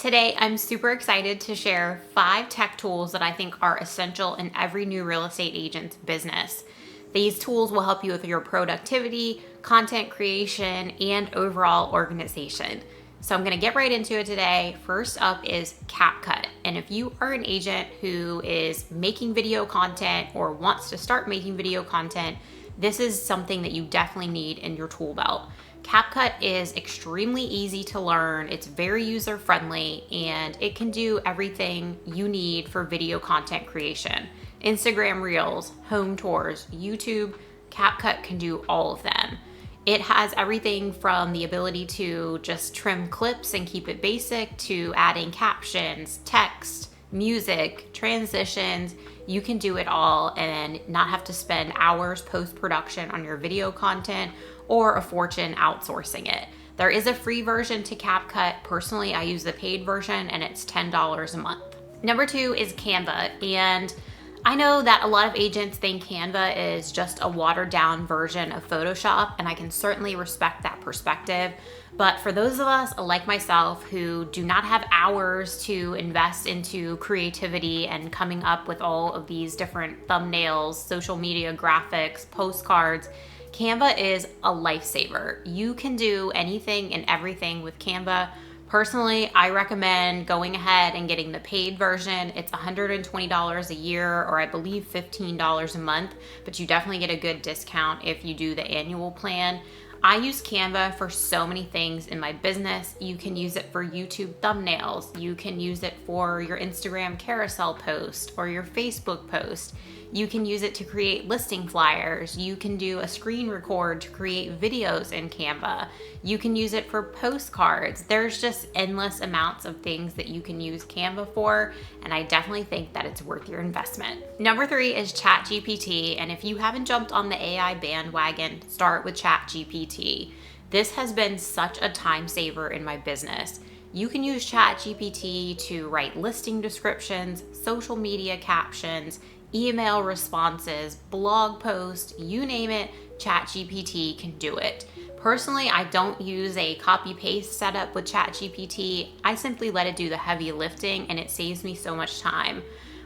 Today, I'm super excited to share 5 tech tools that I think are essential in every new real estate agent's business. These tools will help you with your productivity, content creation, and overall organization. So I'm going to get right into it today. First up is CapCut. And if you are an agent who is making video content or wants to start making video content, this is something that you definitely need in your tool belt. CapCut is extremely easy to learn, it's very user-friendly, and it can do everything you need for video content creation. Instagram Reels, home tours, YouTube, CapCut can do all of them. It has everything from the ability to just trim clips and keep it basic to adding captions, text, music, transitions. You can do it all and not have to spend hours post-production on your video content or a fortune outsourcing it. There is a free version to CapCut. Personally, I use the paid version and it's $10 a month. Number 2 is Canva. And I know that a lot of agents think Canva is just a watered down version of Photoshop, and I can certainly respect that perspective. But for those of us like myself who do not have hours to invest into creativity and coming up with all of these different thumbnails, social media graphics, postcards, Canva is a lifesaver. You can do anything and everything with Canva. Personally, I recommend going ahead and getting the paid version. It's $120 a year, or I believe $15 a month, but you definitely get a good discount if you do the annual plan. I use Canva for so many things in my business. You can use it for YouTube thumbnails. You can use it for your Instagram carousel post or your Facebook post. You can use it to create listing flyers. You can do a screen record to create videos in Canva. You can use it for postcards. There's just endless amounts of things that you can use Canva for, and I definitely think that it's worth your investment. Number 3 is ChatGPT, and if you haven't jumped on the AI bandwagon, start with ChatGPT. This has been such a time saver in my business. You can use ChatGPT to write listing descriptions, social media captions, email responses, blog posts, you name it, ChatGPT can do it. Personally, I don't use a copy-paste setup with ChatGPT. I simply let it do the heavy lifting and it saves me so much time.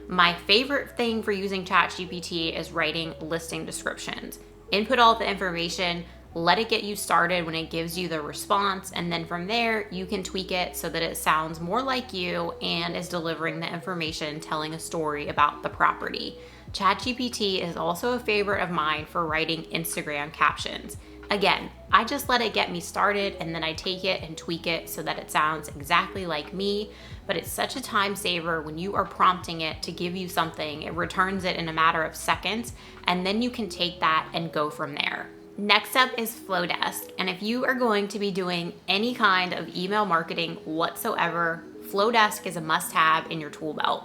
My favorite thing for using ChatGPT is writing listing descriptions. Input all the information, let it get you started when it gives you the response, and then from there you can tweak it so that it sounds more like you and is delivering the information, telling a story about the property. ChatGPT is also a favorite of mine for writing Instagram captions. Again, I just let it get me started and then I take it and tweak it so that it sounds exactly like me, but it's such a time saver when you are prompting it to give you something. It returns it in a matter of seconds, and then you can take that and go from there. Next up is Flowdesk, and if you are going to be doing any kind of email marketing whatsoever, Flowdesk is a must-have in your tool belt.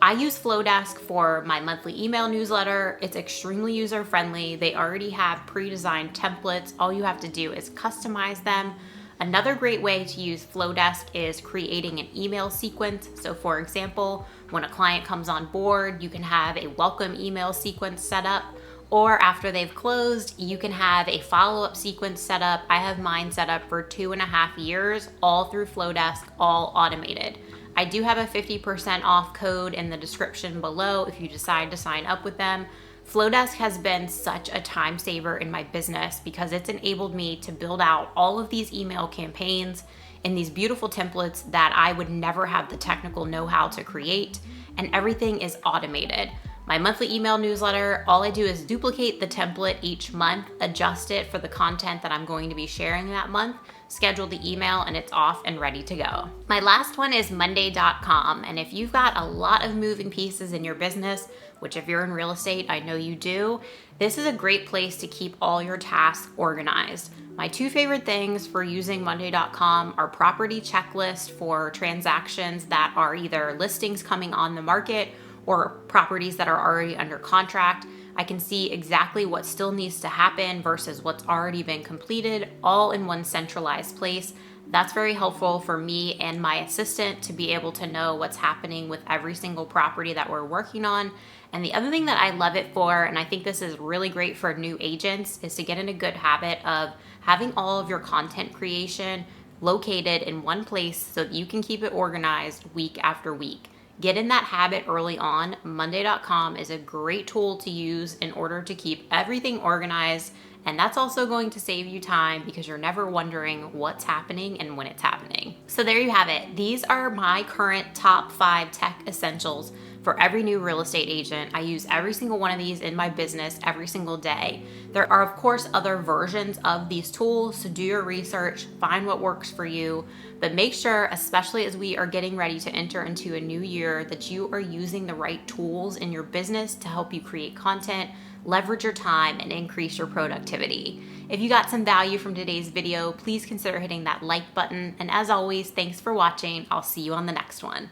I use Flowdesk for my monthly email newsletter. It's extremely user-friendly. They already have pre-designed templates. All you have to do is customize them. Another great way to use Flowdesk is creating an email sequence. So for example, when a client comes on board, you can have a welcome email sequence set up. Or after they've closed, you can have a follow-up sequence set up. I have mine set up for 2.5 years, all through Flowdesk, all automated. I do have a 50% off code in the description below if you decide to sign up with them. Flowdesk has been such a time saver in my business because it's enabled me to build out all of these email campaigns in these beautiful templates that I would never have the technical know-how to create, and everything is automated. My monthly email newsletter, all I do is duplicate the template each month, adjust it for the content that I'm going to be sharing that month, schedule the email, and it's off and ready to go. My last one is Monday.com, and if you've got a lot of moving pieces in your business, which if you're in real estate, I know you do, this is a great place to keep all your tasks organized. My 2 favorite things for using Monday.com are property checklist for transactions that are either listings coming on the market or properties that are already under contract. I can see exactly what still needs to happen versus what's already been completed, all in one centralized place. That's very helpful for me and my assistant to be able to know what's happening with every single property that we're working on. And the other thing that I love it for, and I think this is really great for new agents, is to get in a good habit of having all of your content creation located in one place so that you can keep it organized week after week. Get in that habit early on. Monday.com is a great tool to use in order to keep everything organized, and that's also going to save you time because you're never wondering what's happening and when it's happening. So there you have it. These are my current top 5 tech essentials for every new real estate agent. I use every single one of these in my business every single day. There are, of course, other versions of these tools, so do your research, find what works for you, but make sure, especially as we are getting ready to enter into a new year, that you are using the right tools in your business to help you create content, leverage your time, and increase your productivity. If you got some value from today's video, please consider hitting that like button. And as always, thanks for watching. I'll see you on the next one.